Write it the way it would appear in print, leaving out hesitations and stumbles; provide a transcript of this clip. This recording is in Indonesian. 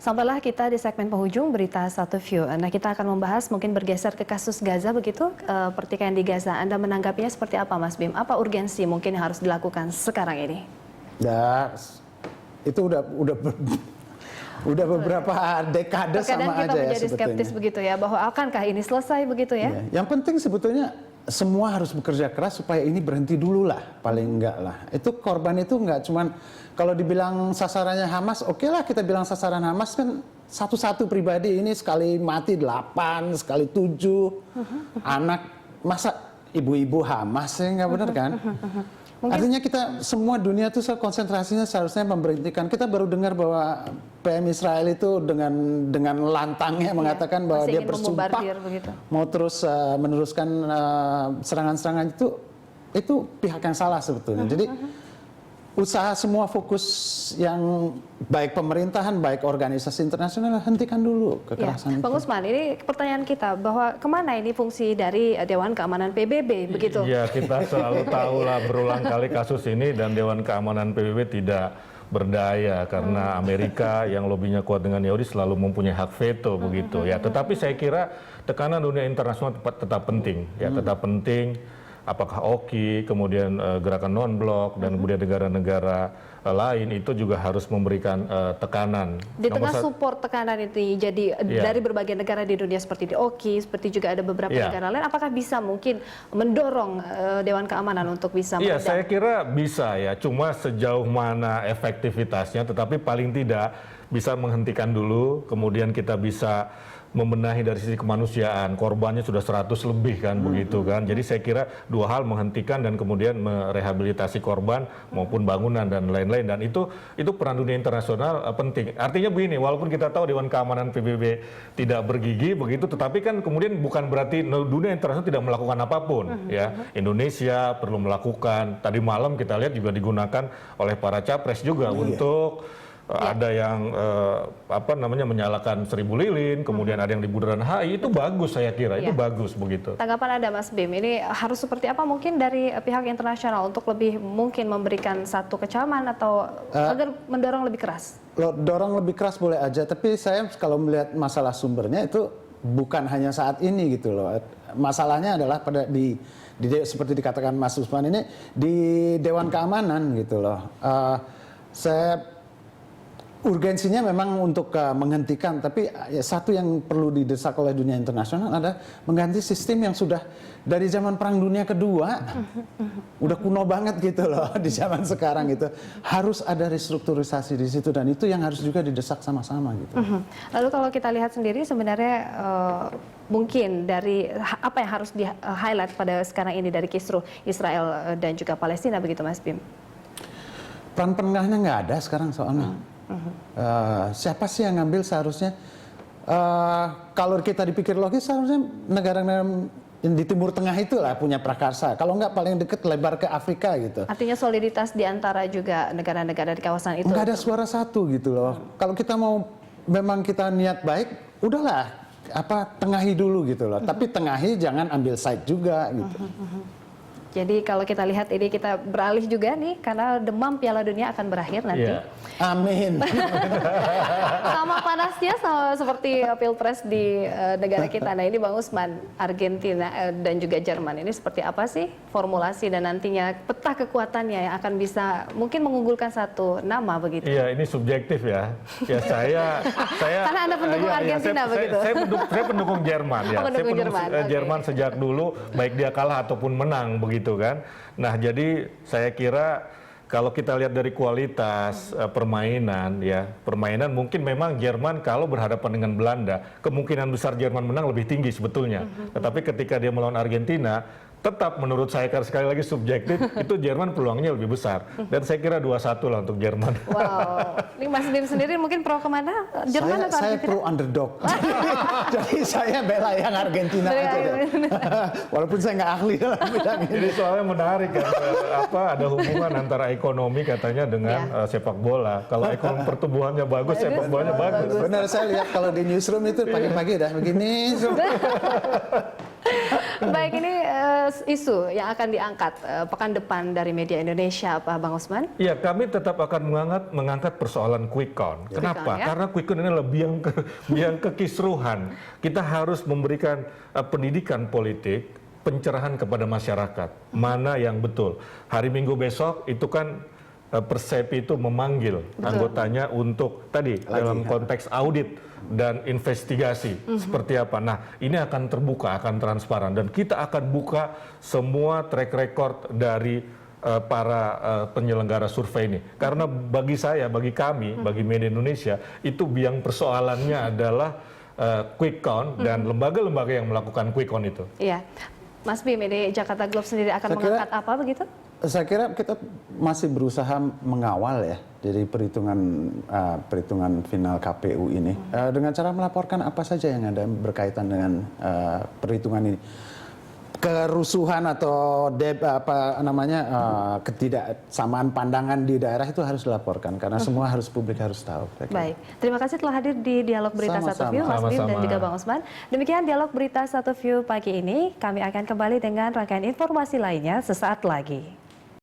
Sampailah kita di segmen penghujung berita satu view. Nah, kita akan membahas mungkin bergeser ke kasus Gaza begitu, pertikaian di Gaza. Anda menanggapinya seperti apa, Mas Bim? Apa urgensi mungkin yang harus dilakukan sekarang ini? Ya, itu udah beberapa dekade sama aja ya sebetulnya. Terkadang kita menjadi skeptis begitu ya, bahwa akankah ini selesai begitu ya? Yang penting sebetulnya semua harus bekerja keras supaya ini berhenti dulu lah, paling enggak lah. Itu korban itu enggak cuman kalau dibilang sasarannya Hamas, oke lah kita bilang sasaran Hamas kan satu-satu pribadi, ini sekali mati 8, sekali 7 anak, masa ibu-ibu Hamas ya nggak benar kan? Artinya kita semua dunia itu konsentrasinya seharusnya memberhentikan. Kita baru dengar bahwa PM Israel itu dengan lantangnya mengatakan bahwa dia bersumpah mau terus meneruskan serangan-serangan itu pihak yang salah sebetulnya. Jadi usaha semua fokus yang baik pemerintahan, baik organisasi internasional, hentikan dulu kekerasan itu. Bang Usman, ini pertanyaan kita bahwa kemana ini fungsi dari Dewan Keamanan PBB begitu? Ya, kita selalu tahu lah berulang kali kasus ini dan Dewan Keamanan PBB tidak berdaya karena Amerika yang lobbynya kuat dengan Yahudi selalu mempunyai hak veto begitu ya. Tetapi saya kira tekanan dunia internasional tetap penting ya, tetap penting. Apakah OKI, kemudian gerakan non-blok, dan kemudian negara-negara lain itu juga harus memberikan tekanan. Di tengah support tekanan itu jadi dari berbagai negara di dunia seperti di OKI, seperti juga ada beberapa negara lain, apakah bisa mungkin mendorong Dewan Keamanan untuk bisa meredam? Iya, saya kira bisa ya, cuma sejauh mana efektivitasnya, tetapi paling tidak bisa menghentikan dulu, kemudian kita bisa membenahi dari sisi kemanusiaan, korbannya sudah 100 lebih kan begitu kan. Jadi saya kira dua hal, menghentikan dan kemudian merehabilitasi korban maupun bangunan dan lain-lain, dan itu peran dunia internasional penting. Artinya begini, walaupun kita tahu Dewan Keamanan PBB tidak bergigi begitu, tetapi kan kemudian bukan berarti dunia internasional tidak melakukan apapun ya. Indonesia perlu melakukan. Tadi malam kita lihat juga digunakan oleh para capres juga untuk ada yang menyalakan 1000 lilin, kemudian ada yang di bundaran HI, itu bagus saya kira, itu bagus begitu. Tanggapan Anda Mas Bim, ini harus seperti apa mungkin dari pihak internasional untuk lebih mungkin memberikan satu kecaman atau agar mendorong lebih keras? Dorong lebih keras boleh aja, tapi saya kalau melihat masalah sumbernya itu bukan hanya saat ini gitu loh. Masalahnya adalah seperti dikatakan Mas Usman ini di Dewan Keamanan gitu loh. Urgensinya memang untuk menghentikan, tapi satu yang perlu didesak oleh dunia internasional adalah mengganti sistem yang sudah dari zaman Perang Dunia Kedua, udah kuno banget gitu loh di zaman sekarang gitu. Harus ada restrukturisasi di situ, dan itu yang harus juga didesak sama-sama gitu. Lalu kalau kita lihat sendiri sebenarnya mungkin dari apa yang harus di-highlight pada sekarang ini dari kisruh Israel dan juga Palestina begitu Mas Bim? Peran penengahnya nggak ada sekarang soalnya. Siapa sih yang ngambil seharusnya? Kalau kita dipikir logis, seharusnya negara-negara di Timur Tengah itulah punya prakarsa. Kalau nggak paling dekat lebar ke Afrika gitu. Artinya soliditas di antara juga negara-negara di kawasan itu. Nggak ada suara satu gitu loh. Kalau kita mau memang kita niat baik, udahlah tengahi dulu gitu loh. Tapi tengahi jangan ambil side juga gitu. Jadi kalau kita lihat ini kita beralih juga nih karena demam Piala Dunia akan berakhir nanti. Amin. Sama panasnya sama seperti Pilpres di negara kita. Nah ini Bang Usman, Argentina dan juga Jerman ini seperti apa sih formulasi dan nantinya peta kekuatannya yang akan bisa mungkin mengunggulkan satu nama begitu? Iya, ini subjektif ya. Ya saya karena Anda pendukung Argentina begitu. Saya pendukung Jerman ya. Saya pendukung Jerman sejak dulu, baik dia kalah ataupun menang begitu kan. Nah, jadi saya kira kalau kita lihat dari kualitas permainan mungkin memang Jerman kalau berhadapan dengan Belanda, kemungkinan besar Jerman menang lebih tinggi sebetulnya. Tetapi ketika dia melawan Argentina, tetap menurut saya sekali lagi subjektif, itu Jerman peluangnya lebih besar. Dan saya kira 2-1 lah untuk Jerman. Wow. Ini Mas Bim sendiri mungkin pro kemana? Jerman atau Argentina? Saya pro underdog. Jadi saya bela yang Argentina aja deh. Walaupun saya nggak ahli dalam bidang ini. Jadi soalnya menarik kan, ada hubungan antara ekonomi katanya dengan sepak bola. Kalau ekonomi pertumbuhannya bagus, sepak bolanya bagus. Benar, saya lihat kalau di newsroom itu pagi-pagi dah begini. Baik, ini isu yang akan diangkat pekan depan dari media Indonesia, Pak Bang Usman. Ya, kami tetap akan mengangkat persoalan quick count. Kenapa? count, ya? Karena quick count ini lebih yang kekisruhan. Kita harus memberikan pendidikan politik, pencerahan kepada masyarakat. Mana yang betul. Hari Minggu besok itu kan Persepi itu memanggil anggotanya untuk tadi dalam konteks audit dan investigasi seperti apa. Nah, ini akan terbuka, akan transparan, dan kita akan buka semua track record dari para penyelenggara survei ini. Karena bagi saya, bagi kami, bagi media Indonesia, itu biang persoalannya adalah quick count dan lembaga-lembaga yang melakukan quick count itu. Iya, Mas Bim, ini Jakarta Globe sendiri akan mengangkat apa begitu? Saya kira kita masih berusaha mengawal ya dari perhitungan final KPU ini dengan cara melaporkan apa saja yang ada berkaitan dengan perhitungan ini. Kerusuhan atau ketidaksamaan pandangan di daerah itu harus dilaporkan karena semua publik harus tahu. Baik, terima kasih telah hadir di Dialog Berita Satu View, Mas Bim dan juga Bang Usman. Demikian Dialog Berita Satu View pagi ini. Kami akan kembali dengan rangkaian informasi lainnya sesaat lagi.